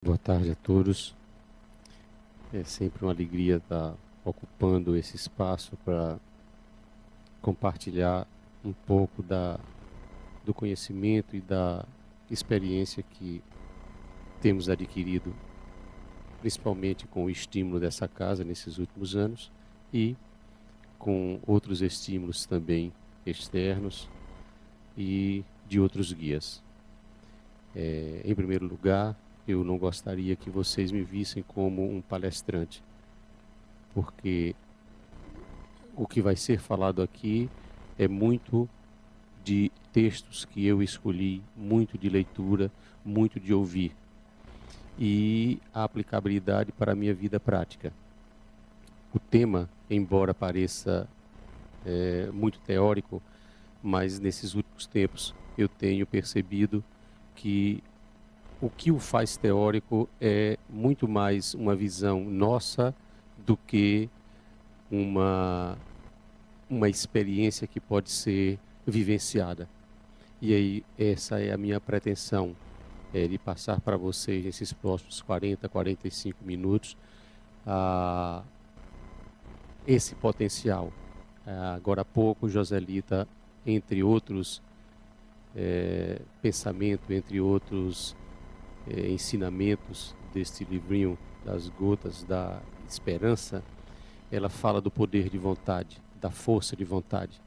Boa tarde a todos. É sempre uma alegria estar ocupando esse espaço para compartilhar um pouco do conhecimento e da experiência que temos adquirido, principalmente com o estímulo dessa casa nesses últimos anos e com outros estímulos também externos e de outros guias. Em primeiro lugar, eu não gostaria que vocês me vissem como um palestrante, porque o que vai ser falado aqui é muito de textos que eu escolhi, muito de leitura, muito de ouvir, e a aplicabilidade para a minha vida prática. O tema, embora pareça muito teórico, mas nesses últimos tempos eu tenho percebido que o que o faz teórico é muito mais uma visão nossa do que uma experiência que pode ser vivenciada. E aí, essa é a minha pretensão, de passar para vocês, nesses próximos 40, 45 minutos, esse potencial. Agora há pouco, Joselita, entre outros pensamentos, entre outros ensinamentos deste livrinho das Gotas da Esperança, ela fala do poder de vontade, da força de vontade.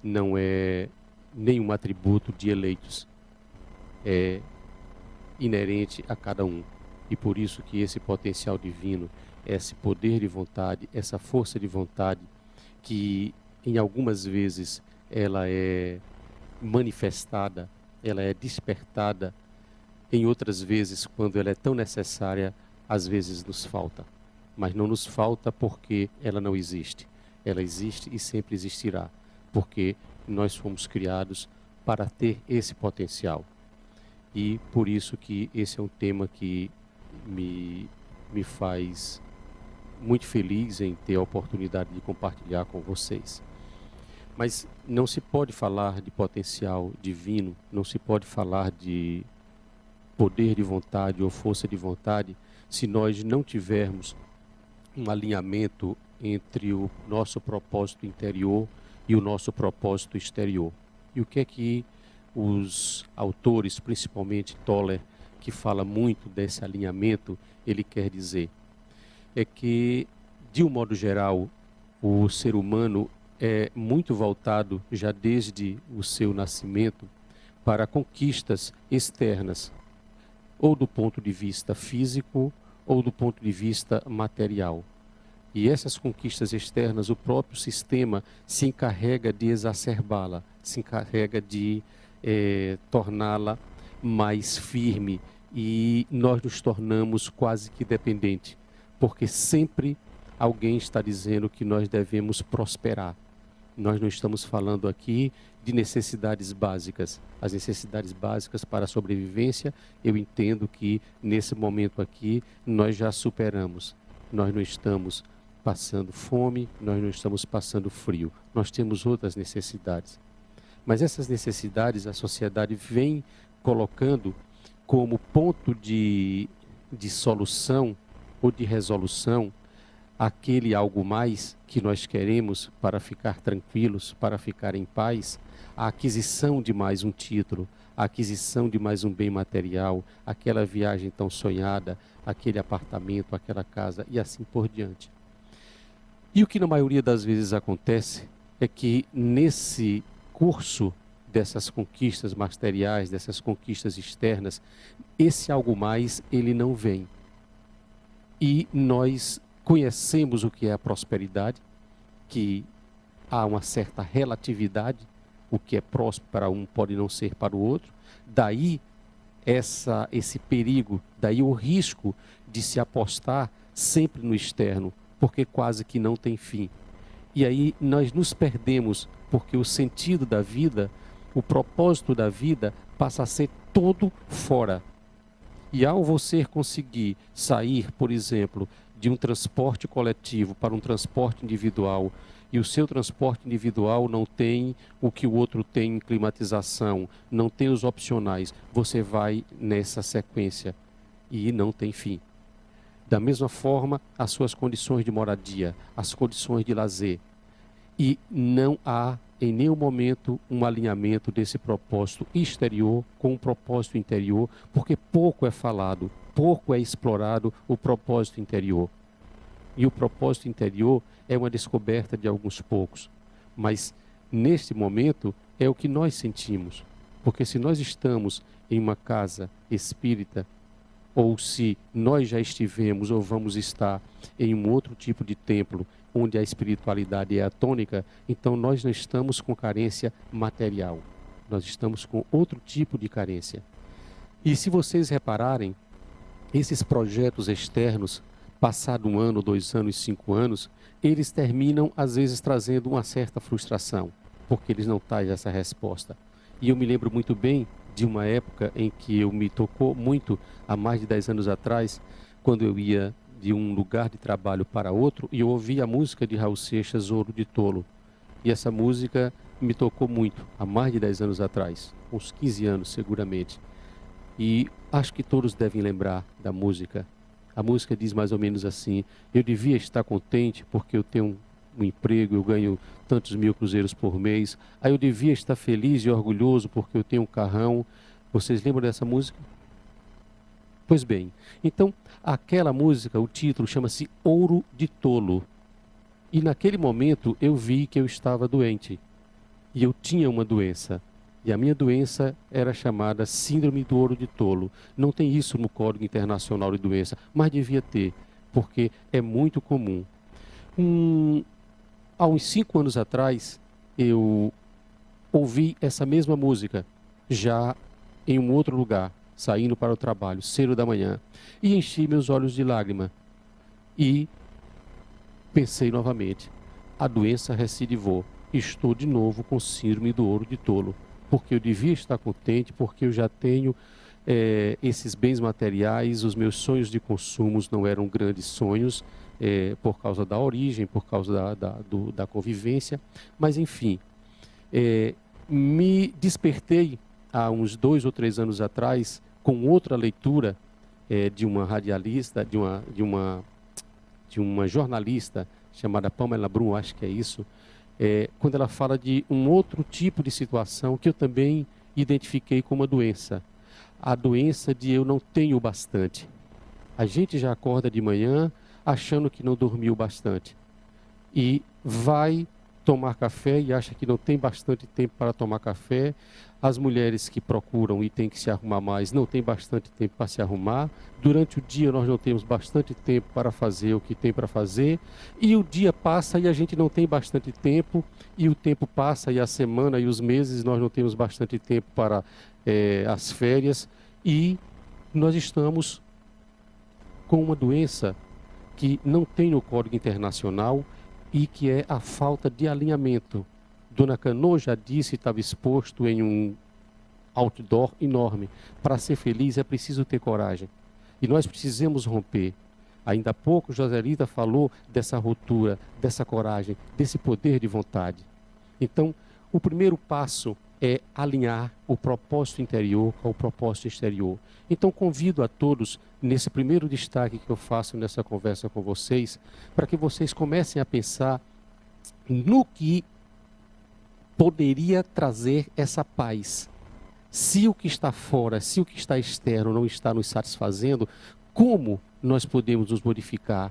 Não é nenhum atributo de eleitos, é inerente a cada um. E por isso que esse potencial divino, esse poder de vontade, essa força de vontade, que em algumas vezes ela é manifestada, ela é despertada, em outras vezes, quando ela é tão necessária, às vezes nos falta. Mas não nos falta porque ela não existe. Ela existe e sempre existirá, porque nós fomos criados para ter esse potencial. E por isso que esse é um tema que me faz muito feliz em ter a oportunidade de compartilhar com vocês. Mas não se pode falar de potencial divino, não se pode falar de poder de vontade ou força de vontade se nós não tivermos um alinhamento entre o nosso propósito interior e o nosso propósito exterior. E o que é que os autores, principalmente Toller, que fala muito desse alinhamento, ele quer dizer? É que, de um modo geral, o ser humano é muito voltado, já desde o seu nascimento, para conquistas externas, ou do ponto de vista físico, ou do ponto de vista material. E essas conquistas externas, o próprio sistema se encarrega de exacerbá-la, se encarrega de torná-la mais firme, e nós nos tornamos quase que dependentes, porque sempre alguém está dizendo que nós devemos prosperar. Nós não estamos falando aqui de necessidades básicas. As necessidades básicas para a sobrevivência, eu entendo que nesse momento aqui nós já superamos. Nós não estamos passando fome, nós não estamos passando frio. Nós temos outras necessidades. Mas essas necessidades a sociedade vem colocando como ponto de solução ou de resolução aquele algo mais que nós queremos para ficar tranquilos, para ficar em paz, a aquisição de mais um título, a aquisição de mais um bem material, aquela viagem tão sonhada, aquele apartamento, aquela casa e assim por diante. E o que na maioria das vezes acontece é que nesse curso dessas conquistas materiais, dessas conquistas externas, esse algo mais, ele não vem. E nós conhecemos o que é a prosperidade, que há uma certa relatividade, o que é próspero para um pode não ser para o outro. Daí esse perigo, daí o risco de se apostar sempre no externo, porque quase que não tem fim. E aí nós nos perdemos, porque o sentido da vida, o propósito da vida passa a ser todo fora. E ao você conseguir sair, por exemplo, de um transporte coletivo para um transporte individual, e o seu transporte individual não tem o que o outro tem em climatização, não tem os opcionais, você vai nessa sequência. e não tem fim. Da mesma forma, as suas condições de moradia, as condições de lazer. E não há, em nenhum momento, um alinhamento desse propósito exterior com o propósito interior, porque pouco é falado, pouco é explorado o propósito interior. E o propósito interior é uma descoberta de alguns poucos. Mas, neste momento, é o que nós sentimos. Porque se nós estamos em uma casa espírita, ou se nós já estivemos ou vamos estar em um outro tipo de templo, onde a espiritualidade é a tônica, então nós não estamos com carência material. Nós estamos com outro tipo de carência. E se vocês repararem, esses projetos externos, passado 1 ano, 2 anos, 5 anos, eles terminam, às vezes, trazendo uma certa frustração, porque eles não trazem essa resposta. E eu me lembro muito bem de uma época em que eu me tocou muito, há mais de 10 anos atrás, quando eu ia de um lugar de trabalho para outro, e eu ouvia a música de Raul Seixas, Ouro de Tolo. E essa música me tocou muito, há mais de 10 anos atrás, uns 15 anos seguramente. E acho que todos devem lembrar da música. A música diz mais ou menos assim: eu devia estar contente porque eu tenho um emprego, eu ganho tantos mil cruzeiros por mês. Aí eu devia estar feliz e orgulhoso porque eu tenho um carrão. Vocês lembram dessa música? Pois bem, então aquela música, o título chama-se Ouro de Tolo. E naquele momento eu vi que eu estava doente. E eu tinha uma doença. E a minha doença era chamada Síndrome do Ouro de Tolo. Não tem isso no Código Internacional de Doença, mas devia ter, porque é muito comum. Há uns 5 anos atrás, eu ouvi essa mesma música, já em um outro lugar, saindo para o trabalho, cedo da manhã, e enchi meus olhos de lágrima. E pensei novamente, a doença recidivou. Estou de novo com síndrome do ouro de tolo, porque eu devia estar contente, porque eu já tenho esses bens materiais, os meus sonhos de consumos não eram grandes sonhos, por causa da origem, por causa da convivência, mas enfim, me despertei há uns 2 ou 3 anos atrás com outra leitura de uma radialista, de uma jornalista chamada Pamela Brum, acho que é isso, quando ela fala de um outro tipo de situação que eu também identifiquei como uma doença, a doença de eu não tenho bastante. A gente já acorda de manhã achando que não dormiu bastante e vai tomar café e acha que não tem bastante tempo para tomar café. As mulheres que procuram e têm que se arrumar mais não têm bastante tempo para se arrumar. Durante o dia nós não temos bastante tempo para fazer o que tem para fazer. E o dia passa e a gente não tem bastante tempo. E o tempo passa e a semana e os meses nós não temos bastante tempo para as férias. E nós estamos com uma doença que não tem no Código Internacional e que é a falta de alinhamento. Dona Cano já disse, estava exposto em um outdoor enorme. Para ser feliz é preciso ter coragem. E nós precisamos romper. Ainda há pouco Joselita falou dessa ruptura, dessa coragem, desse poder de vontade. Então, o primeiro passo é alinhar o propósito interior ao propósito exterior. Então, convido a todos, nesse primeiro destaque que eu faço nessa conversa com vocês, para que vocês comecem a pensar no que poderia trazer essa paz. Se o que está fora, se o que está externo não está nos satisfazendo, como nós podemos nos modificar?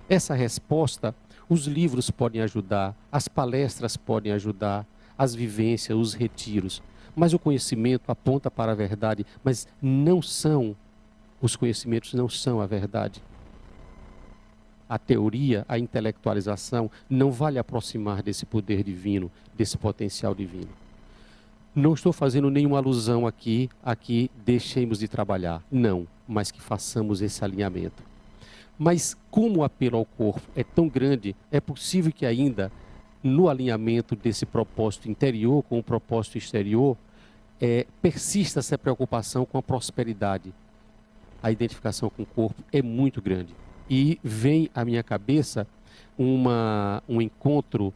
Essa resposta, os livros podem ajudar, as palestras podem ajudar, as vivências, os retiros. Mas o conhecimento aponta para a verdade, mas os conhecimentos não são a verdade. A teoria, a intelectualização não vai lhe aproximar desse poder divino, desse potencial divino. Não estou fazendo nenhuma alusão aqui deixemos de trabalhar. Não, mas que façamos esse alinhamento. Mas como o apelo ao corpo é tão grande, é possível que ainda no alinhamento desse propósito interior com o propósito exterior, persista essa preocupação com a prosperidade. A identificação com o corpo é muito grande. E vem à minha cabeça um encontro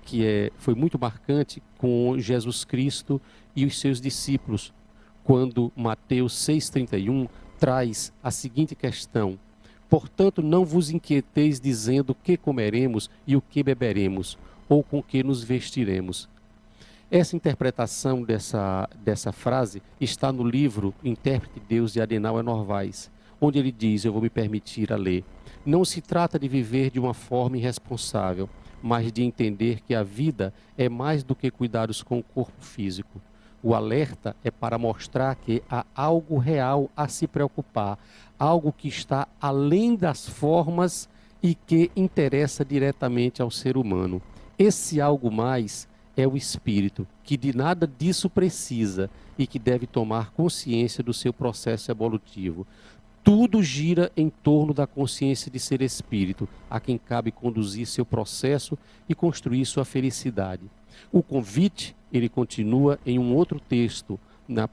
que foi muito marcante com Jesus Cristo e os seus discípulos, quando Mateus 6,31 traz a seguinte questão: portanto, não vos inquieteis dizendo o que comeremos e o que beberemos, ou com que nos vestiremos. Essa interpretação dessa frase está no livro Intérprete de Deus de Adenauer Novaes, onde ele diz, eu vou me permitir a ler: não se trata de viver de uma forma irresponsável, mas de entender que a vida é mais do que cuidados com o corpo físico. O alerta é para mostrar que há algo real a se preocupar, algo que está além das formas e que interessa diretamente ao ser humano. Esse algo mais é o espírito, que de nada disso precisa e que deve tomar consciência do seu processo evolutivo. Tudo gira em torno da consciência de ser espírito, a quem cabe conduzir seu processo e construir sua felicidade. O convite, ele continua em um outro texto, na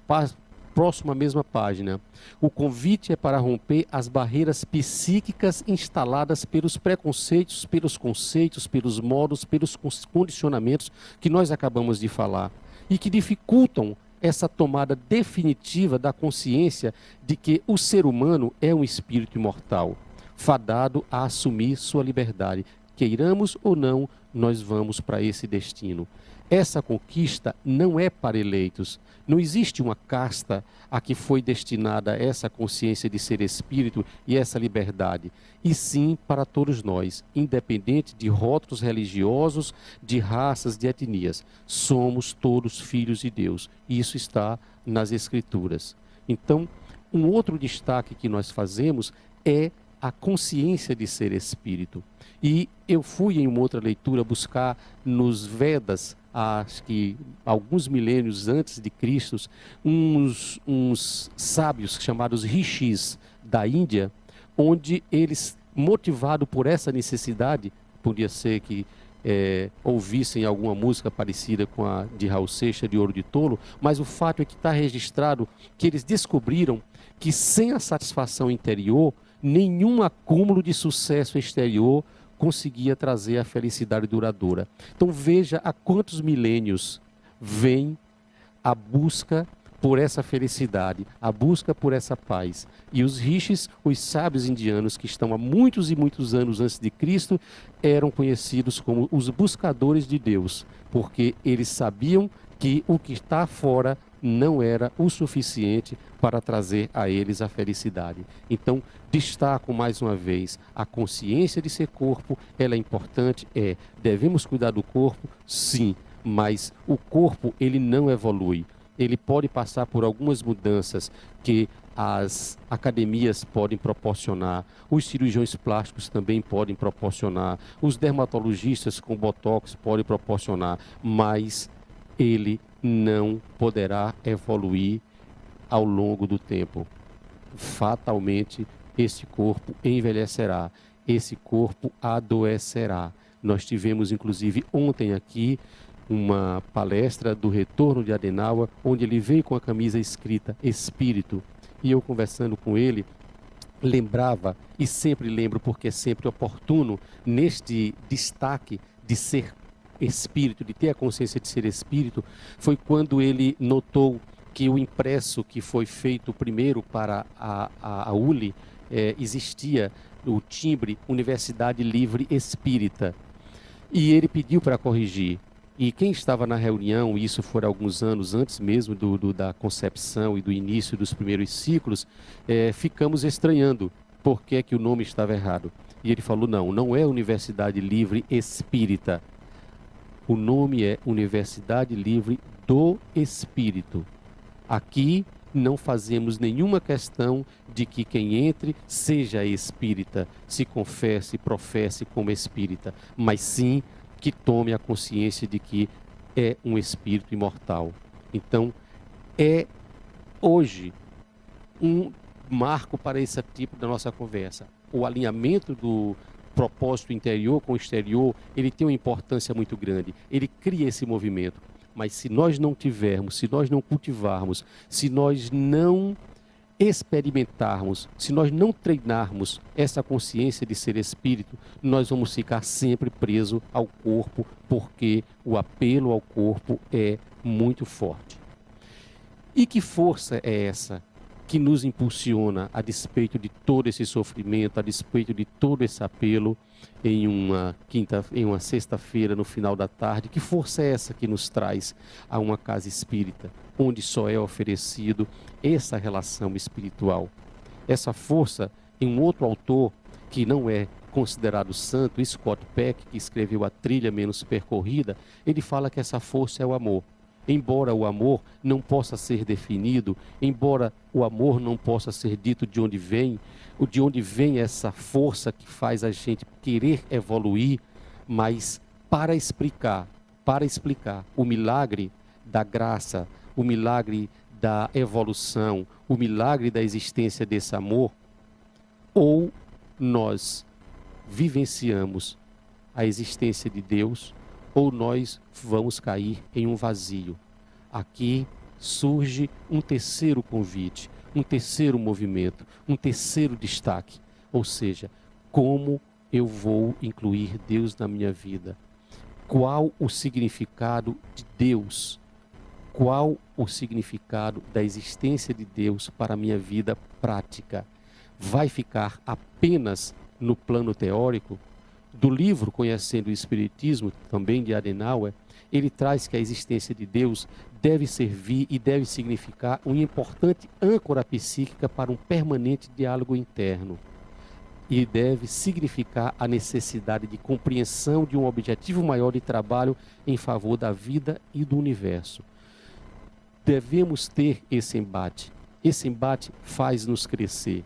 próxima mesma página. O convite é para romper as barreiras psíquicas instaladas pelos preconceitos, pelos conceitos, pelos modos, pelos condicionamentos que nós acabamos de falar e que dificultam essa tomada definitiva da consciência de que o ser humano é um espírito imortal, fadado a assumir sua liberdade. Queiramos ou não, nós vamos para esse destino. Essa conquista não é para eleitos. Não existe uma casta a que foi destinada essa consciência de ser espírito e essa liberdade, e sim para todos nós, independente de rótulos religiosos, de raças, de etnias. Somos todos filhos de Deus. Isso está nas Escrituras. Então, um outro destaque que nós fazemos é a consciência de ser espírito. E eu fui em uma outra leitura buscar nos Vedas, acho que alguns milênios antes de Cristo, uns sábios chamados rishis da Índia, onde eles, motivados por essa necessidade, podia ser que ouvissem alguma música parecida com a de Raul Seixas, de Ouro de Tolo, mas o fato é que está registrado que eles descobriram que sem a satisfação interior, nenhum acúmulo de sucesso exterior conseguia trazer a felicidade duradoura. Então veja há quantos milênios vem a busca por essa felicidade, a busca por essa paz. E os rishis, os sábios indianos que estão há muitos e muitos anos antes de Cristo, eram conhecidos como os buscadores de Deus, porque eles sabiam que o que está fora não era o suficiente para trazer a eles a felicidade. Então, destaco mais uma vez, a consciência de ser corpo, ela é importante, devemos cuidar do corpo, sim, mas o corpo, ele não evolui. Ele pode passar por algumas mudanças que as academias podem proporcionar, os cirurgiões plásticos também podem proporcionar, os dermatologistas com botox podem proporcionar, mas ele não poderá evoluir ao longo do tempo. Fatalmente, esse corpo envelhecerá, esse corpo adoecerá. Nós tivemos, inclusive, ontem aqui, uma palestra do retorno de Adenauer, onde ele veio com a camisa escrita Espírito, e eu conversando com ele, lembrava, e sempre lembro porque é sempre oportuno, neste destaque de ser espírito, de ter a consciência de ser espírito, foi quando ele notou que o impresso que foi feito primeiro para a ULI, existia o timbre Universidade Livre Espírita, e ele pediu para corrigir. E quem estava na reunião, isso foi alguns anos antes mesmo da concepção e do início dos primeiros ciclos, ficamos estranhando por que é que o nome estava errado. E ele falou, não é Universidade Livre Espírita. O nome é Universidade Livre do Espírito. Aqui não fazemos nenhuma questão de que quem entre seja espírita, se confesse, professe como espírita, mas sim que tome a consciência de que é um espírito imortal. Então, é hoje um marco para esse tipo da nossa conversa. O alinhamento do propósito interior com o exterior, ele tem uma importância muito grande. Ele cria esse movimento. Mas se nós não tivermos, se nós não cultivarmos, se nós não experimentarmos, se nós não treinarmos essa consciência de ser espírito, nós vamos ficar sempre presos ao corpo, porque o apelo ao corpo é muito forte. E que força é essa? que nos impulsiona, a despeito de todo esse sofrimento, a despeito de todo esse apelo, em uma sexta-feira, no final da tarde? Que força é essa que nos traz a uma casa espírita, onde só é oferecido essa relação espiritual? Essa força, em um outro autor que não é considerado santo, Scott Peck, que escreveu A Trilha Menos Percorrida, ele fala que essa força é o amor. Embora o amor não possa ser definido, embora o amor não possa ser dito de onde vem essa força que faz a gente querer evoluir, mas para explicar o milagre da graça, o milagre da evolução, o milagre da existência desse amor, ou nós vivenciamos a existência de Deus, ou nós vamos cair em um vazio. Aqui surge um terceiro convite, um terceiro movimento, um terceiro destaque. Ou seja, como eu vou incluir Deus na minha vida? Qual o significado de Deus? Qual o significado da existência de Deus para a minha vida prática? Vai ficar apenas no plano teórico? Do livro Conhecendo o Espiritismo, também de Adenauer, ele traz que a existência de Deus deve servir e deve significar uma importante âncora psíquica para um permanente diálogo interno. E deve significar a necessidade de compreensão de um objetivo maior de trabalho em favor da vida e do universo. Devemos ter esse embate. Esse embate faz-nos crescer.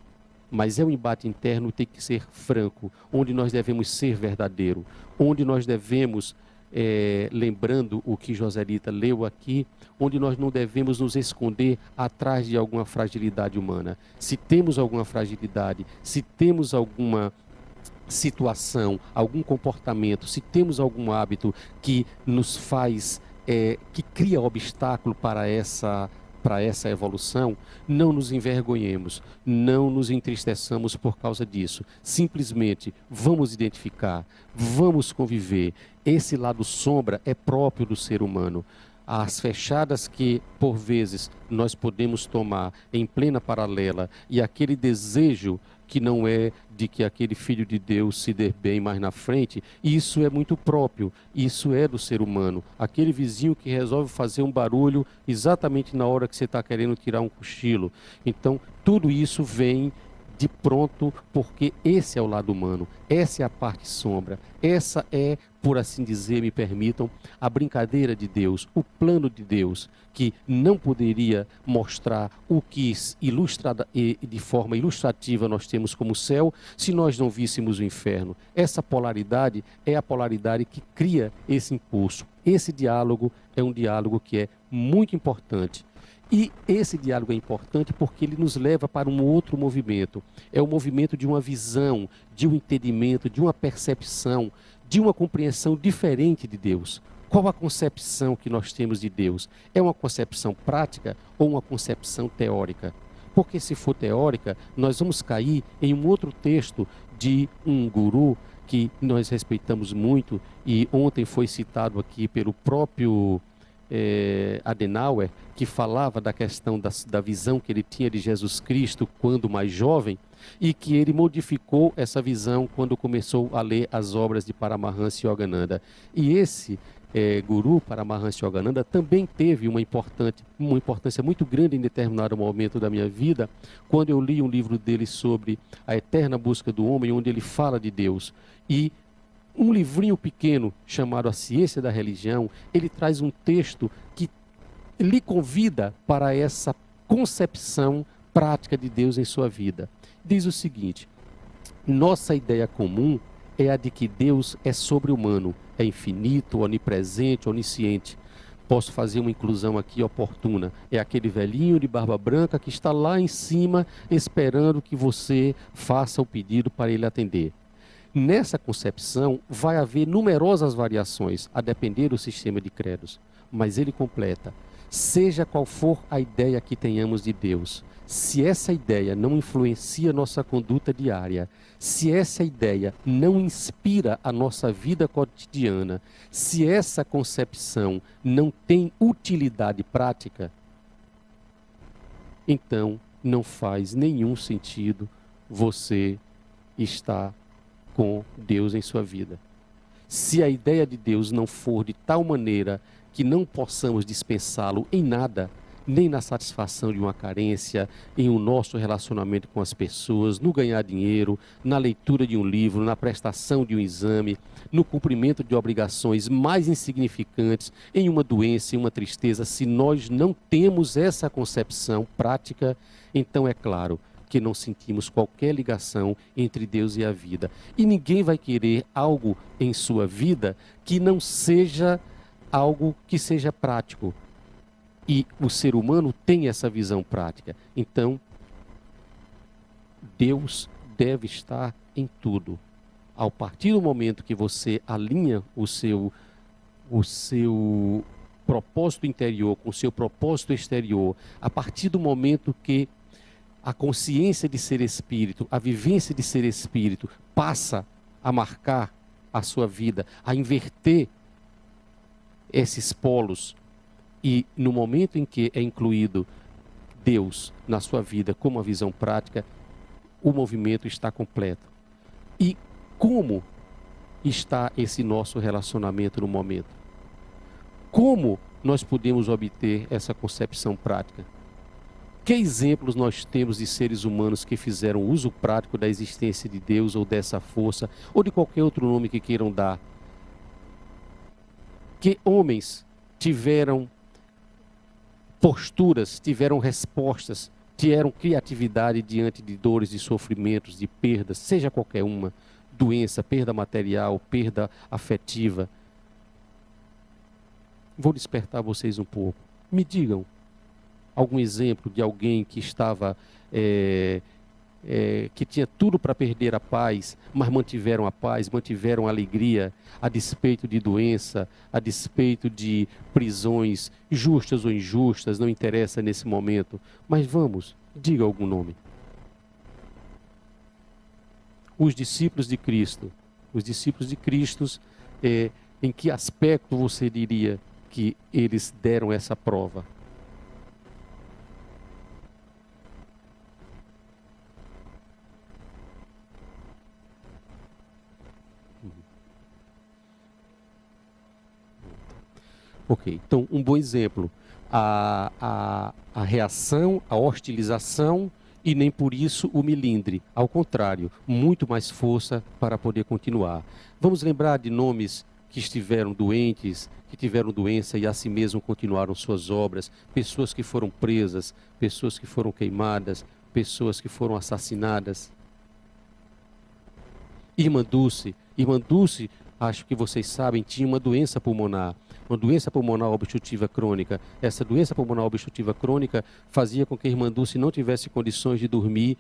Mas é um embate interno, tem que ser franco, onde nós devemos ser verdadeiro, onde nós devemos, lembrando o que Joselita leu aqui, onde nós não devemos nos esconder atrás de alguma fragilidade humana. Se temos alguma fragilidade, se temos alguma situação, algum comportamento, se temos algum hábito que nos faz, que cria obstáculo para essa evolução, não nos envergonhemos, não nos entristeçamos por causa disso. Simplesmente vamos identificar, vamos conviver. Esse lado sombra é próprio do ser humano. As fechadas que, por vezes, nós podemos tomar em plena paralela, e aquele desejo que não é de que aquele filho de Deus se dê bem mais na frente, isso é muito próprio, isso é do ser humano. Aquele vizinho que resolve fazer um barulho exatamente na hora que você está querendo tirar um cochilo. Então, tudo isso vem de pronto, porque esse é o lado humano, essa é a parte sombra, essa é, por assim dizer, me permitam, a brincadeira de Deus, o plano de Deus, que não poderia mostrar o que de forma ilustrativa nós temos como céu, se nós não víssemos o inferno. Essa polaridade é a polaridade que cria esse impulso. Esse diálogo é um diálogo que é muito importante. E esse diálogo é importante porque ele nos leva para um outro movimento. É o movimento de uma visão, de um entendimento, de uma percepção, de uma compreensão diferente de Deus. Qual a concepção que nós temos de Deus? É uma concepção prática ou uma concepção teórica? Porque se for teórica, nós vamos cair em um outro texto de um guru que nós respeitamos muito, e ontem foi citado aqui pelo próprio Adenauer, que falava da questão da visão que ele tinha de Jesus Cristo quando mais jovem, e que ele modificou essa visão quando começou a ler as obras de Paramahansa Yogananda. E esse guru, Paramahansa Yogananda, também teve uma importância muito grande em determinado momento da minha vida, quando eu li um livro dele sobre a eterna busca do homem, onde ele fala de Deus. E um livrinho pequeno chamado A Ciência da Religião, ele traz um texto que lhe convida para essa concepção prática de Deus em sua vida. Diz o seguinte: nossa ideia comum é a de que Deus é sobre-humano, é infinito, onipresente, onisciente. Posso fazer uma inclusão aqui oportuna. É aquele velhinho de barba branca que está lá em cima esperando que você faça o pedido para ele atender. Nessa concepção vai haver numerosas variações, a depender do sistema de credos. Mas ele completa: seja qual for a ideia que tenhamos de Deus, se essa ideia não influencia nossa conduta diária, se essa ideia não inspira a nossa vida cotidiana, se essa concepção não tem utilidade prática, então não faz nenhum sentido você estar com Deus em sua vida. Se a ideia de Deus não for de tal maneira que não possamos dispensá-lo em nada, nem na satisfação de uma carência, em o nosso relacionamento com as pessoas, no ganhar dinheiro, na leitura de um livro, na prestação de um exame, no cumprimento de obrigações mais insignificantes, em uma doença, em uma tristeza, se nós não temos essa concepção prática, então é claro que não sentimos qualquer ligação entre Deus e a vida. E ninguém vai querer algo em sua vida que não seja algo que seja prático. E o ser humano tem essa visão prática. Então, Deus deve estar em tudo. Ao partir do momento que você alinha o seu propósito interior com o seu propósito exterior, a partir do momento que a consciência de ser espírito, a vivência de ser espírito passa a marcar a sua vida, a inverter esses polos, e no momento em que é incluído Deus na sua vida como uma visão prática, o movimento está completo. E como está esse nosso relacionamento no momento? Como nós podemos obter essa concepção prática? Que exemplos nós temos de seres humanos que fizeram uso prático da existência de Deus ou dessa força, ou de qualquer outro nome que queiram dar? Que homens tiveram posturas, tiveram respostas, tiveram criatividade diante de dores, de sofrimentos, de perdas, seja qualquer uma, doença, perda material, perda afetiva. Vou despertar vocês um pouco. Me digam algum exemplo de alguém que estava, que tinha tudo para perder a paz, mas mantiveram a paz, mantiveram a alegria, a despeito de doença, a despeito de prisões, justas ou injustas, não interessa nesse momento. Mas vamos, diga algum nome. Os discípulos de Cristo, em que aspecto você diria que eles deram essa prova? Ok, então um bom exemplo, a reação, a hostilização e nem por isso o milindre, ao contrário, muito mais força para poder continuar. Vamos lembrar de nomes que estiveram doentes, que tiveram doença e assim mesmo continuaram suas obras, pessoas que foram presas, pessoas que foram queimadas, pessoas que foram assassinadas. Irmã Dulce, acho que vocês sabem, tinha uma doença pulmonar obstrutiva crônica. Essa doença pulmonar obstrutiva crônica fazia com que a irmã Dulce não tivesse condições de dormir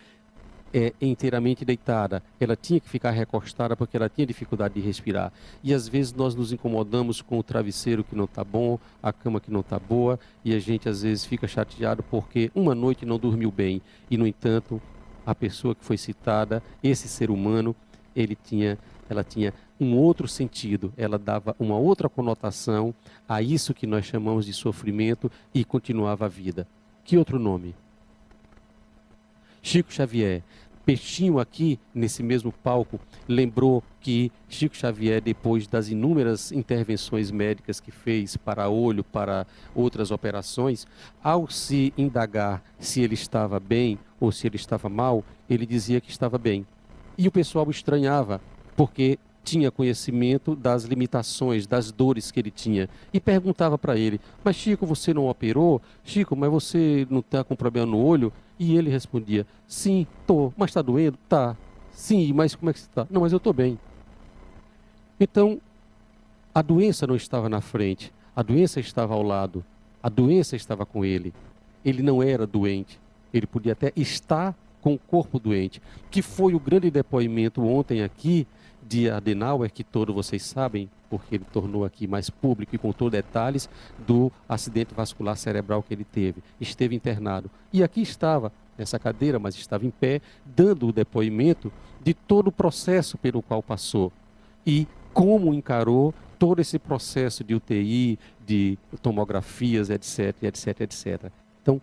inteiramente deitada. Ela tinha que ficar recostada porque ela tinha dificuldade de respirar. E às vezes nós nos incomodamos com o travesseiro que não está bom, a cama que não está boa, e a gente às vezes fica chateado porque uma noite não dormiu bem. E no entanto, a pessoa que foi citada, esse ser humano, ela tinha um outro sentido, ela dava uma outra conotação a isso que nós chamamos de sofrimento e continuava a vida. Que outro nome? Chico Xavier. Peixinho aqui, nesse mesmo palco, lembrou que Chico Xavier, depois das inúmeras intervenções médicas que fez para olho, para outras operações, ao se indagar se ele estava bem ou se ele estava mal, ele dizia que estava bem. E o pessoal estranhava, porque tinha conhecimento das limitações, das dores que ele tinha. E perguntava para ele, mas Chico, você não operou? Chico, mas você não está com problema no olho? E ele respondia, sim, tô, mas está doendo? Tá. Sim, mas como é que você está? Não, mas eu estou bem. Então, a doença não estava na frente, a doença estava ao lado, a doença estava com ele. Ele não era doente, ele podia até estar com o corpo doente, que foi o grande depoimento ontem aqui de Adenauer, que todos vocês sabem, porque ele tornou aqui mais público e contou detalhes do acidente vascular cerebral que ele teve. Esteve internado. E aqui estava, nessa cadeira, mas estava em pé, dando o depoimento de todo o processo pelo qual passou. E como encarou todo esse processo de UTI, de tomografias, etc, etc, etc. Então,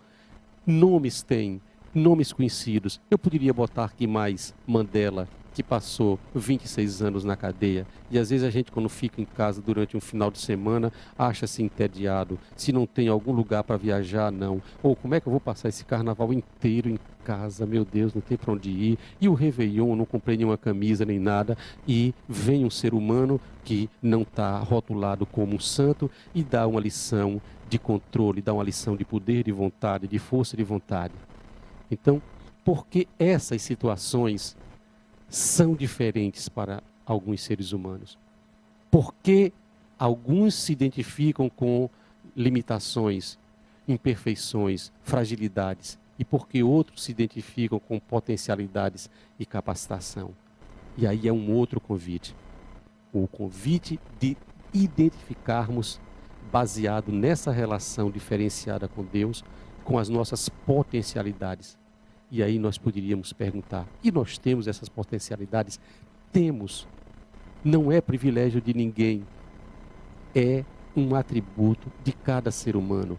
nomes tem, nomes conhecidos. Eu poderia botar aqui mais Mandela, que passou 26 anos na cadeia. E às vezes a gente, quando fica em casa durante um final de semana, acha-se entediado. Se não tem algum lugar para viajar, não. Ou como é que eu vou passar esse carnaval inteiro em casa? Meu Deus, não tem para onde ir. E o Réveillon, não comprei nenhuma camisa nem nada. E vem um ser humano que não está rotulado como um santo e dá uma lição de controle, dá uma lição de poder de vontade, de força de vontade. Então, por que essas situações são diferentes para alguns seres humanos? Por que alguns se identificam com limitações, imperfeições, fragilidades, e por que outros se identificam com potencialidades e capacitação? E aí é um outro convite. O convite de identificarmos, baseado nessa relação diferenciada com Deus, com as nossas potencialidades. E aí nós poderíamos perguntar, e nós temos essas potencialidades? Temos. Não é privilégio de ninguém. É um atributo de cada ser humano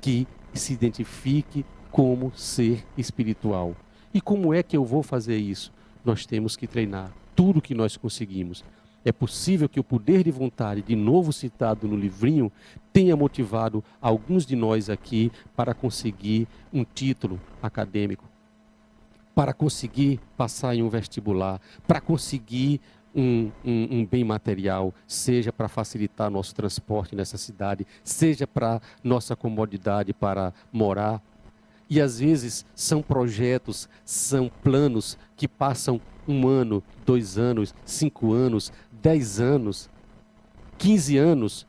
que se identifique como ser espiritual. E como é que eu vou fazer isso? Nós temos que treinar tudo que nós conseguimos. É possível que o poder de vontade, de novo citado no livrinho, tenha motivado alguns de nós aqui para conseguir um título acadêmico, para conseguir passar em um vestibular, para conseguir um bem material, seja para facilitar nosso transporte nessa cidade, seja para nossa comodidade para morar. E às vezes são projetos, são planos que passam 1 ano, 2 anos, 5 anos, 10 anos, 15 anos,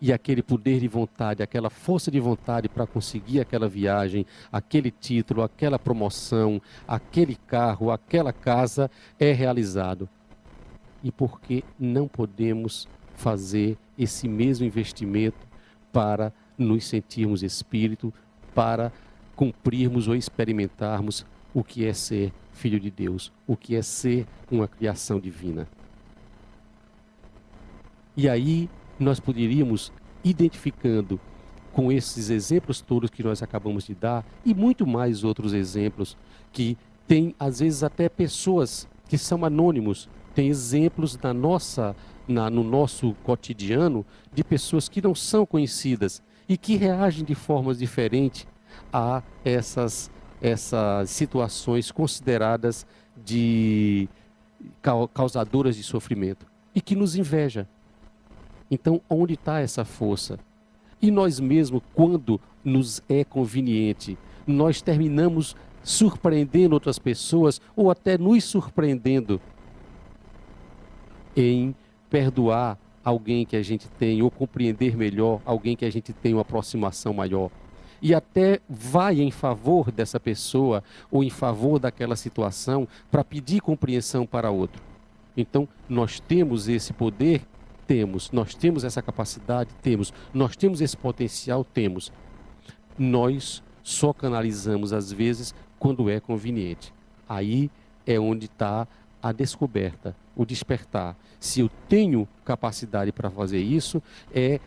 e aquele poder de vontade, aquela força de vontade para conseguir aquela viagem, aquele título, aquela promoção, aquele carro, aquela casa é realizado. E por que não podemos fazer esse mesmo investimento para nos sentirmos espírito, para cumprirmos ou experimentarmos o que é ser filho de Deus, o que é ser uma criação divina? E aí nós poderíamos, identificando com esses exemplos todos que nós acabamos de dar, e muito mais outros exemplos, que tem às vezes até pessoas que são anônimos, tem exemplos no nosso cotidiano de pessoas que não são conhecidas e que reagem de formas diferentes a essas situações consideradas de causadoras de sofrimento e que nos inveja. Então, onde está essa força? E nós mesmos, quando nos é conveniente, nós terminamos surpreendendo outras pessoas ou até nos surpreendendo em perdoar alguém que a gente tem ou compreender melhor alguém que a gente tem uma aproximação maior. E até vai em favor dessa pessoa ou em favor daquela situação para pedir compreensão para outro. Então, nós temos esse poder? Temos. Nós temos essa capacidade? Temos. Nós temos esse potencial? Temos. Nós só canalizamos, às vezes, quando é conveniente. Aí é onde está a descoberta, o despertar. Se eu tenho capacidade para fazer isso, é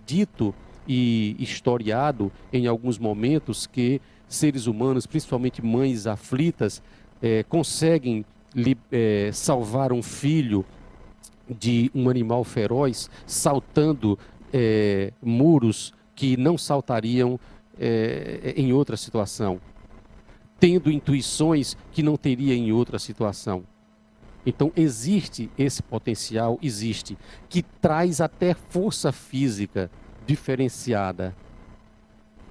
dito e historiado em alguns momentos que seres humanos, principalmente mães aflitas, conseguem salvar um filho de um animal feroz, saltando muros que não saltariam em outra situação, tendo intuições que não teria em outra situação. Então existe esse potencial, existe, que traz até força física diferenciada.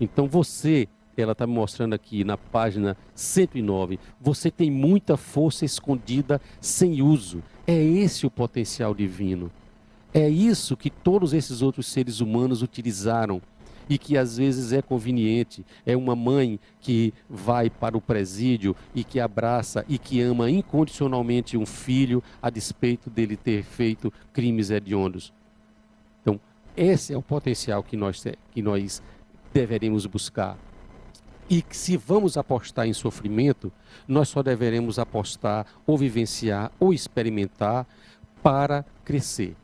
Então você, ela está me mostrando aqui na página 109, você tem muita força escondida sem uso. É esse o potencial divino. É isso que todos esses outros seres humanos utilizaram e que às vezes é conveniente. É uma mãe que vai para o presídio e que abraça e que ama incondicionalmente um filho a despeito dele ter feito crimes hediondos. Então, esse é o potencial que nós deveremos buscar. E que se vamos apostar em sofrimento, nós só deveremos apostar ou vivenciar ou experimentar para crescer.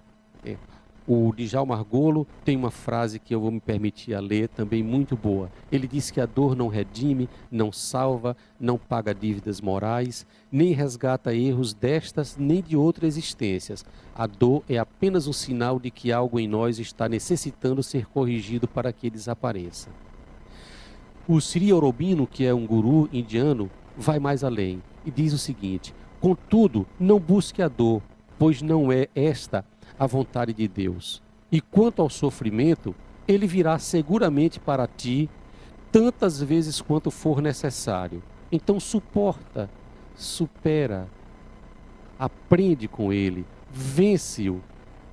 O Djalma Argolo tem uma frase que eu vou me permitir a ler, também muito boa. Ele diz que a dor não redime, não salva, não paga dívidas morais, nem resgata erros destas nem de outras existências. A dor é apenas um sinal de que algo em nós está necessitando ser corrigido para que desapareça. O Sri Aurobindo, que é um guru indiano, vai mais além e diz o seguinte: contudo, não busque a dor, pois não é esta a vontade de Deus. E quanto ao sofrimento, ele virá seguramente para ti, tantas vezes quanto for necessário. Então suporta, supera, aprende com ele, vence-o,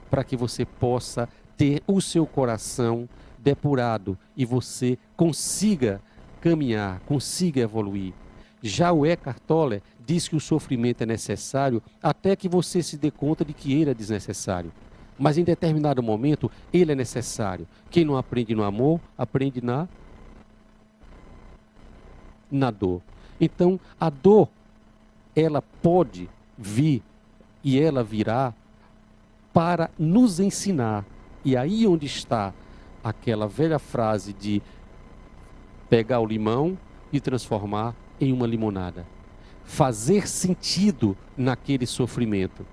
para que você possa ter o seu coração depurado e você consiga caminhar, consiga evoluir. Já o Eckhart Tolle diz que o sofrimento é necessário até que você se dê conta de que ele é desnecessário. Mas em determinado momento, ele é necessário. Quem não aprende no amor, aprende na dor. Então, a dor, ela pode vir e ela virá para nos ensinar. E aí onde está aquela velha frase de pegar o limão e transformar em uma limonada. Fazer sentido naquele sofrimento.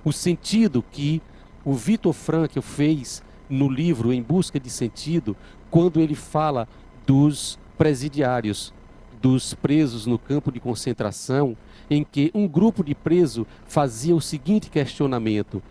O sentido que o Viktor Frankl fez no livro Em Busca de Sentido, quando ele fala dos presidiários, dos presos no campo de concentração, em que um grupo de presos fazia o seguinte questionamento.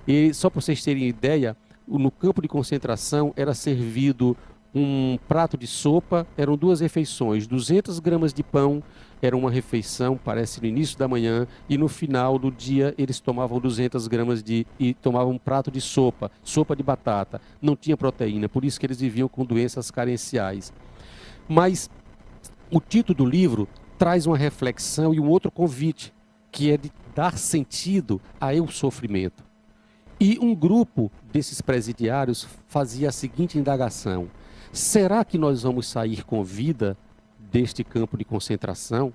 E só para vocês terem ideia, no campo de concentração era servido um prato de sopa, eram 2 refeições, 200 gramas de pão, era uma refeição, parece no início da manhã, e no final do dia eles tomavam 200 gramas e tomavam um prato de sopa, sopa de batata, não tinha proteína, por isso que eles viviam com doenças carenciais. Mas o título do livro traz uma reflexão e um outro convite, que é de dar sentido ao sofrimento. E um grupo desses presidiários fazia a seguinte indagação: será que nós vamos sair com vida deste campo de concentração?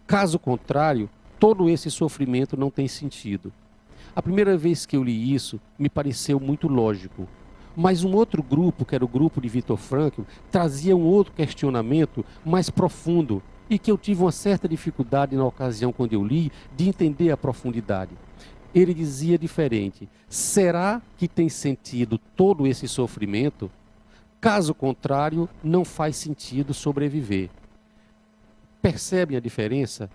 Caso contrário, todo esse sofrimento não tem sentido. A primeira vez que eu li isso, me pareceu muito lógico. Mas um outro grupo, que era o grupo de Viktor Frankl, trazia um outro questionamento mais profundo e que eu tive uma certa dificuldade na ocasião quando eu li, de entender a profundidade. Ele dizia diferente: será que tem sentido todo esse sofrimento? Caso contrário, não faz sentido sobreviver. Percebem a diferença?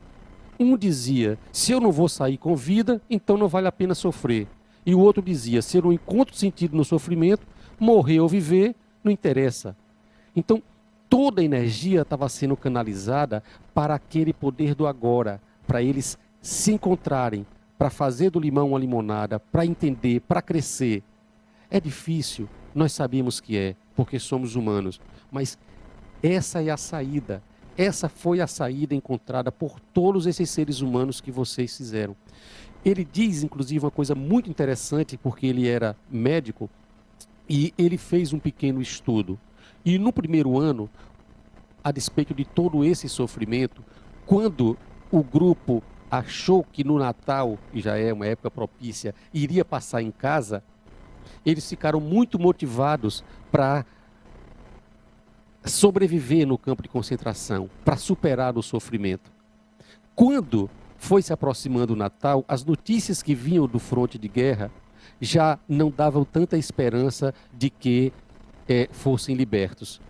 Um dizia: se eu não vou sair com vida, então não vale a pena sofrer. E o outro dizia: se eu não encontro sentido no sofrimento, morrer ou viver, não interessa. Então, toda a energia estava sendo canalizada para aquele poder do agora, para eles se encontrarem, para fazer do limão uma limonada, para entender, para crescer. É difícil, nós sabemos que é, porque somos humanos, mas essa é a saída. Essa foi a saída encontrada por todos esses seres humanos que vocês fizeram. Ele diz, inclusive, uma coisa muito interessante, porque ele era médico, e ele fez um pequeno estudo. E no primeiro ano, a despeito de todo esse sofrimento, quando o grupo achou que no Natal, que já é uma época propícia, iria passar em casa, eles ficaram muito motivados para sobreviver no campo de concentração, para superar o sofrimento. Quando foi se aproximando o Natal, as notícias que vinham do fronte de guerra já não davam tanta esperança de que fossem libertos.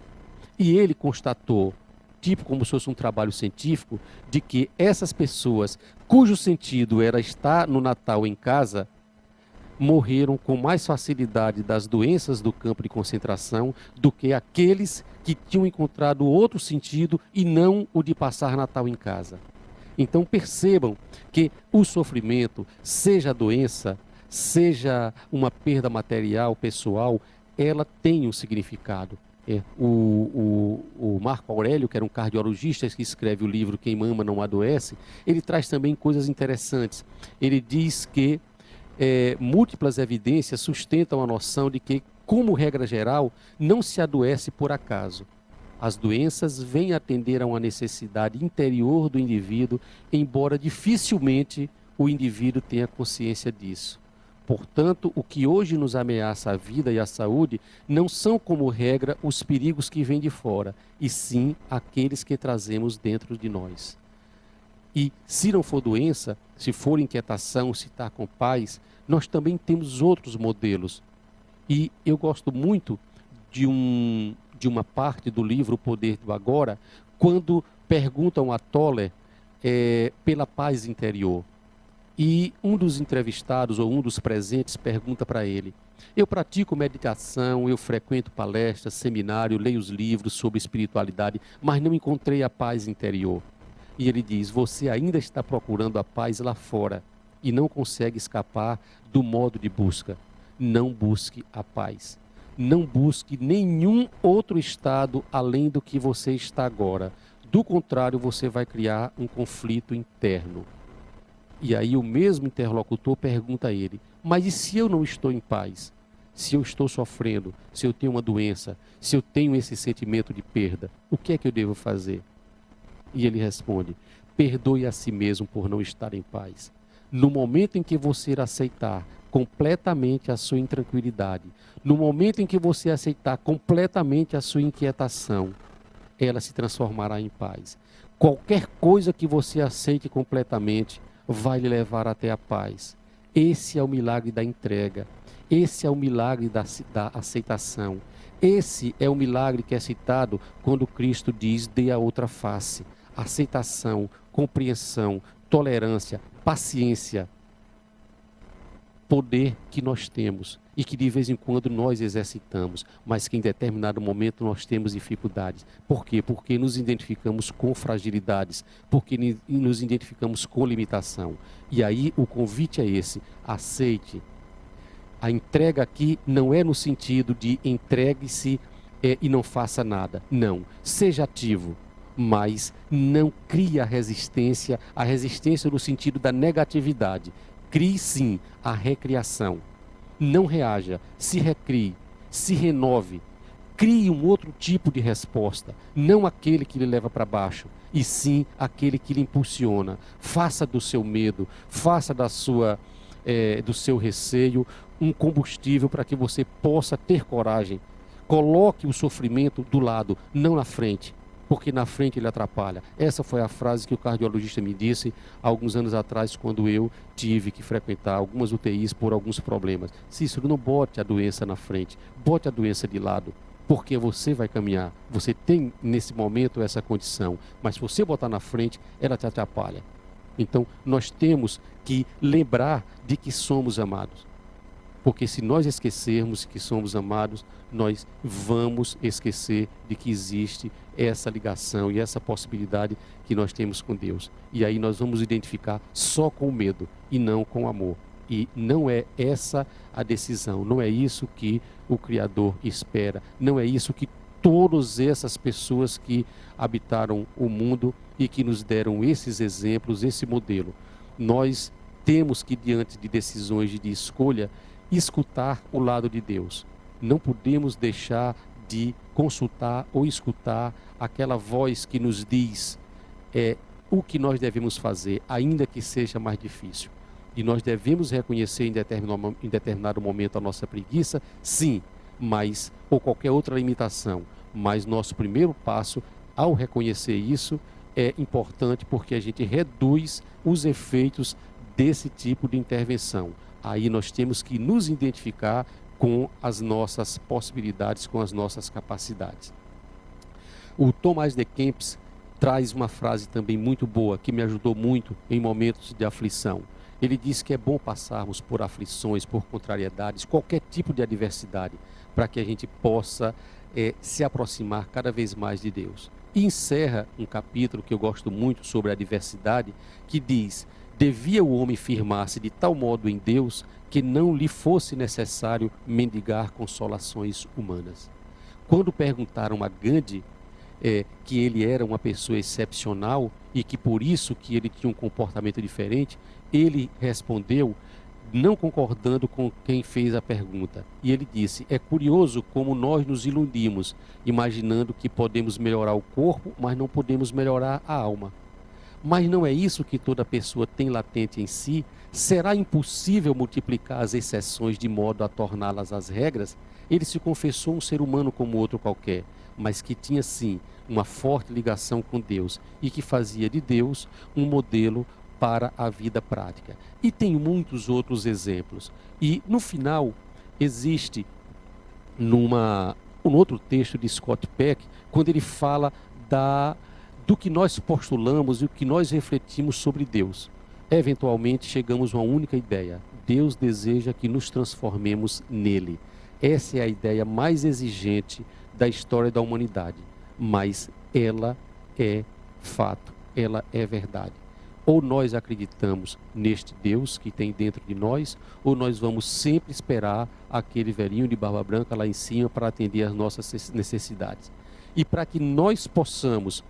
E ele constatou, tipo como se fosse um trabalho científico, de que essas pessoas cujo sentido era estar no Natal em casa, morreram com mais facilidade das doenças do campo de concentração do que aqueles que tinham encontrado outro sentido e não o de passar Natal em casa. Então percebam que o sofrimento, seja a doença, seja uma perda material, pessoal, ela tem um significado. O Marco Aurélio, que era um cardiologista que escreve o livro Quem Mama Não Adoece, ele traz também coisas interessantes. Ele diz que múltiplas evidências sustentam a noção de que, como regra geral, não se adoece por acaso. As doenças vêm atender a uma necessidade interior do indivíduo, embora dificilmente o indivíduo tenha consciência disso. Portanto, o que hoje nos ameaça a vida e a saúde não são, como regra, os perigos que vêm de fora, e sim aqueles que trazemos dentro de nós. E se não for doença, se for inquietação, se está com paz, nós também temos outros modelos. E eu gosto muito de uma parte do livro O Poder do Agora, quando perguntam a Toller pela paz interior. E um dos entrevistados ou um dos presentes pergunta para ele: eu pratico meditação, eu frequento palestras, seminário, leio os livros sobre espiritualidade, mas não encontrei a paz interior. E ele diz: você ainda está procurando a paz lá fora e não consegue escapar do modo de busca. Não busque a paz. Não busque nenhum outro estado além do que você está agora. Do contrário, você vai criar um conflito interno. E aí o mesmo interlocutor pergunta a ele: mas e se eu não estou em paz? Se eu estou sofrendo, se eu tenho uma doença, se eu tenho esse sentimento de perda, o que é que eu devo fazer? E ele responde: perdoe a si mesmo por não estar em paz. No momento em que você aceitar completamente a sua intranquilidade, no momento em que você aceitar completamente a sua inquietação, ela se transformará em paz. Qualquer coisa que você aceite completamente vai lhe levar até a paz. Esse é o milagre da entrega. Esse é o milagre da aceitação. Esse é o milagre que é citado quando Cristo diz: dê a outra face. Aceitação, compreensão, tolerância, paciência. Poder que nós temos e que de vez em quando nós exercitamos, mas que em determinado momento nós temos dificuldades. Por quê? Porque nos identificamos com fragilidades, porque nos identificamos com limitação. E aí o convite é esse: aceite. A entrega aqui não é no sentido de entregue-se e não faça nada. Não, seja ativo, mas não crie a resistência no sentido da negatividade. Crie sim a recriação. Não reaja, se recrie, se renove. Crie um outro tipo de resposta, não aquele que lhe leva para baixo, e sim aquele que lhe impulsiona. Faça do seu medo, faça do seu receio um combustível para que você possa ter coragem. Coloque o sofrimento do lado, não na frente, porque na frente ele atrapalha. Essa foi a frase que o cardiologista me disse há alguns anos atrás, quando eu tive que frequentar algumas UTIs por alguns problemas. Cícero, não bote a doença na frente, bote a doença de lado, porque você vai caminhar. Você tem nesse momento essa condição, mas se você botar na frente, ela te atrapalha. Então, nós temos que lembrar de que somos amados. Porque se nós esquecermos que somos amados, nós vamos esquecer de que existe essa ligação e essa possibilidade que nós temos com Deus. E aí nós vamos identificar só com o medo e não com o amor. E não é essa a decisão, não é isso que o Criador espera, não é isso que todas essas pessoas que habitaram o mundo e que nos deram esses exemplos, esse modelo. Nós temos que, diante de decisões de escolha, escutar o lado de Deus. Não podemos deixar de consultar ou escutar aquela voz que nos diz o que nós devemos fazer, ainda que seja mais difícil. E nós devemos reconhecer em determinado momento a nossa preguiça, sim, mas ou qualquer outra limitação. Mas nosso primeiro passo, ao reconhecer isso, é importante porque a gente reduz os efeitos desse tipo de intervenção. Aí nós temos que nos identificar com as nossas possibilidades, com as nossas capacidades. O Thomas de Kempis traz uma frase também muito boa, que me ajudou muito em momentos de aflição. Ele diz que é bom passarmos por aflições, por contrariedades, qualquer tipo de adversidade, para que a gente possa se aproximar cada vez mais de Deus. E encerra um capítulo que eu gosto muito sobre a adversidade, que diz: devia o homem firmar-se de tal modo em Deus que não lhe fosse necessário mendigar consolações humanas. Quando perguntaram a Gandhi que ele era uma pessoa excepcional e que por isso que ele tinha um comportamento diferente, ele respondeu, não concordando com quem fez a pergunta. E ele disse: é curioso como nós nos iludimos, imaginando que podemos melhorar o corpo, mas não podemos melhorar a alma. mas não é isso que toda pessoa tem latente em si? Será impossível multiplicar as exceções de modo a torná-las as regras? Ele se confessou um ser humano como outro qualquer, mas que tinha sim uma forte ligação com Deus e que fazia de Deus um modelo para a vida prática. E tem muitos outros exemplos. E no final existe um outro texto de Scott Peck, quando ele fala do que nós postulamos e o que nós refletimos sobre Deus. Eventualmente chegamos a uma única ideia: Deus deseja que nos transformemos nele. Essa é a ideia mais exigente da história da humanidade, mas ela é fato, ela é verdade. Ou nós acreditamos neste Deus que tem dentro de nós, ou nós vamos sempre esperar aquele velhinho de barba branca lá em cima para atender às nossas necessidades. E para que nós possamos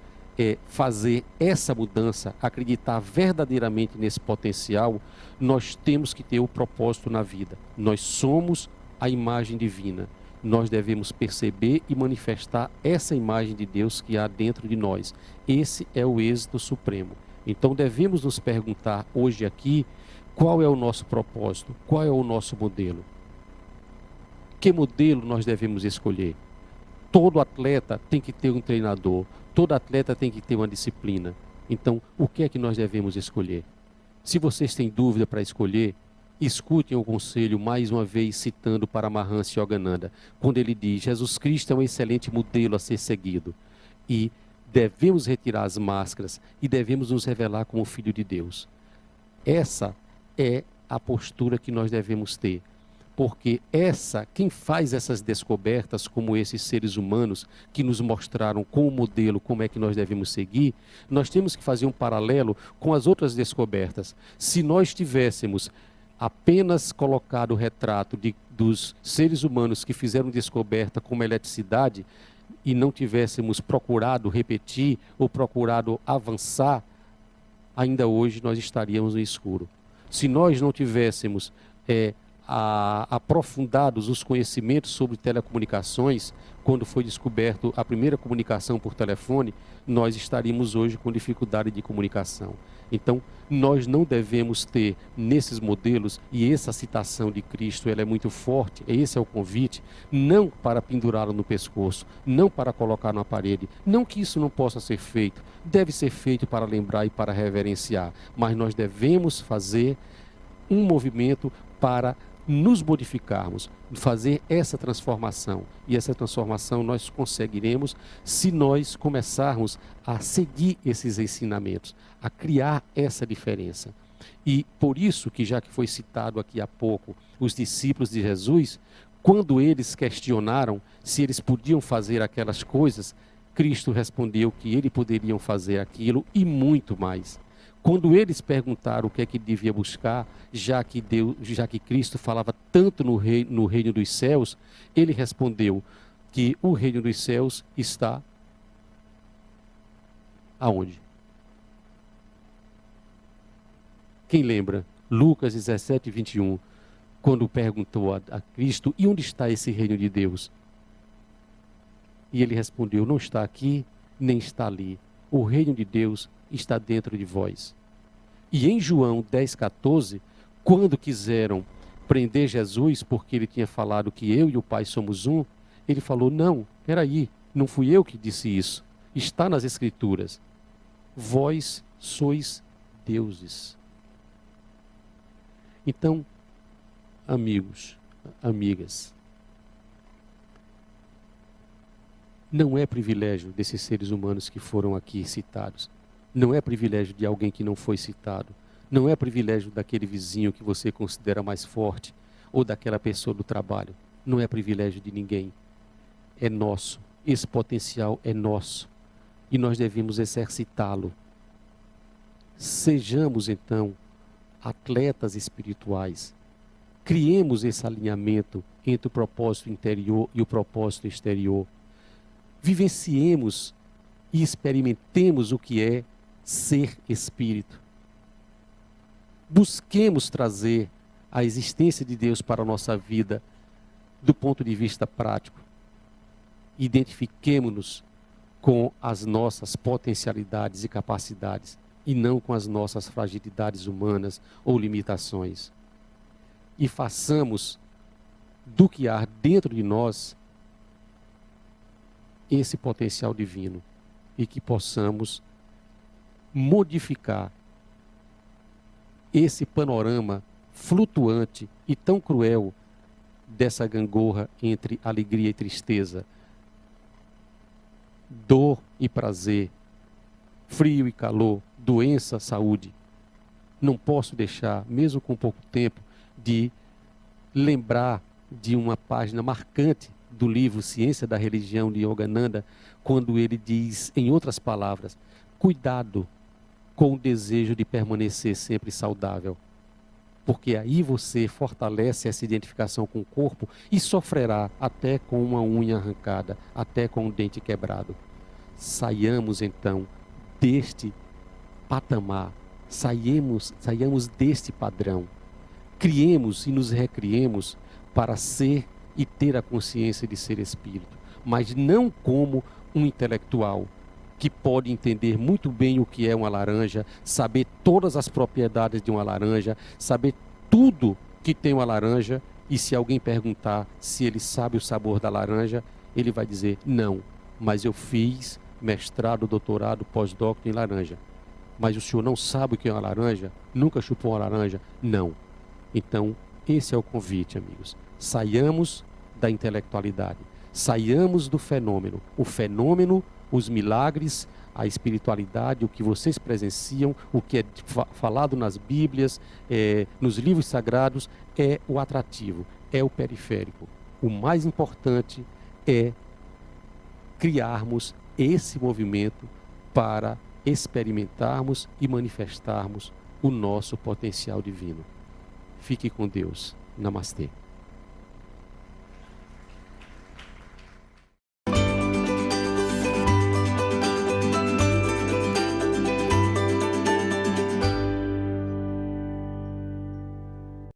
fazer essa mudança, acreditar verdadeiramente nesse potencial, nós temos que ter o propósito na vida. Nós somos a imagem divina. Nós devemos perceber e manifestar essa imagem de Deus que há dentro de nós. Esse é o êxito supremo. Então devemos nos perguntar hoje aqui, qual é o nosso propósito? Qual é o nosso modelo? Que modelo nós devemos escolher? Todo atleta tem que ter um treinador, todo atleta tem que ter uma disciplina. Então, o que é que nós devemos escolher? Se vocês têm dúvida para escolher, escutem o conselho mais uma vez citando Paramahansa Yogananda, quando ele diz: Jesus Cristo é um excelente modelo a ser seguido. E devemos retirar as máscaras e devemos nos revelar como Filho de Deus. Essa é a postura que nós devemos ter. Porque quem faz essas descobertas, como esses seres humanos que nos mostraram como modelo, como é que nós devemos seguir, nós temos que fazer um paralelo com as outras descobertas. Se nós tivéssemos apenas colocado o retrato dos seres humanos que fizeram descoberta como a eletricidade, e não tivéssemos procurado repetir ou procurado avançar, ainda hoje nós estaríamos no escuro. Se nós não tivéssemos aprofundados os conhecimentos sobre telecomunicações, quando foi descoberto a primeira comunicação por telefone, nós estaríamos hoje com dificuldade de comunicação. Então, nós não devemos ter nesses modelos, e essa citação de Cristo ela é muito forte, esse é o convite, não para pendurá-lo no pescoço, não para colocar na parede, não que isso não possa ser feito, deve ser feito para lembrar e para reverenciar, mas nós devemos fazer um movimento para nos modificarmos, fazer essa transformação. E essa transformação nós conseguiremos se nós começarmos a seguir esses ensinamentos, a criar essa diferença. E por isso que, já que foi citado aqui há pouco, os discípulos de Jesus, quando eles questionaram se eles podiam fazer aquelas coisas, Cristo respondeu que eles poderiam fazer aquilo e muito mais. Quando eles perguntaram o que é que devia buscar, já que Cristo falava tanto no reino dos céus, ele respondeu que o reino dos céus está aonde? Quem lembra? Lucas 17, 21, quando perguntou a Cristo: e onde está esse reino de Deus? E ele respondeu: não está aqui, nem está ali. O reino de Deus está dentro de vós. E em João 10,14, quando quiseram prender Jesus, porque ele tinha falado que eu e o Pai somos um, ele falou: não, peraí, não fui eu que disse isso. Está nas Escrituras. Vós sois deuses. Então, amigos, amigas, não é privilégio desses seres humanos que foram aqui citados. Não é privilégio de alguém que não foi citado. Não é privilégio daquele vizinho que você considera mais forte ou daquela pessoa do trabalho. Não é privilégio de ninguém. É nosso. Esse potencial é nosso. E nós devemos exercitá-lo. Sejamos, então, atletas espirituais. Criemos esse alinhamento entre o propósito interior e o propósito exterior. Vivenciemos e experimentemos o que é ser espírito. Busquemos trazer a existência de Deus para a nossa vida do ponto de vista prático. Identifiquemo-nos com as nossas potencialidades e capacidades e não com as nossas fragilidades humanas ou limitações. E façamos do que há dentro de nós esse potencial divino e que possamos modificar esse panorama flutuante e tão cruel dessa gangorra entre alegria e tristeza, dor e prazer, frio e calor, doença, saúde. Não posso deixar, mesmo com pouco tempo, de lembrar de uma página marcante do livro Ciência da Religião de Yogananda, quando ele diz, em outras palavras, cuidado com o desejo de permanecer sempre saudável, porque aí você fortalece essa identificação com o corpo e sofrerá até com uma unha arrancada, até com um dente quebrado. Saiamos então deste patamar, saiamos deste padrão, criemos e nos recriemos para ser e ter a consciência de ser espírito, mas não como um intelectual que pode entender muito bem o que é uma laranja, saber todas as propriedades de uma laranja, saber tudo que tem uma laranja, e se alguém perguntar se ele sabe o sabor da laranja, ele vai dizer, não, mas eu fiz mestrado, doutorado, pós-doc em laranja. Mas o senhor não sabe o que é uma laranja? Nunca chupou uma laranja? Não. Então, esse é o convite, amigos. Saiamos da intelectualidade, saiamos do fenômeno. O fenômeno, os milagres, a espiritualidade, o que vocês presenciam, o que é falado nas Bíblias, nos livros sagrados, é o atrativo, é o periférico. O mais importante é criarmos esse movimento para experimentarmos e manifestarmos o nosso potencial divino. Fique com Deus. Namastê.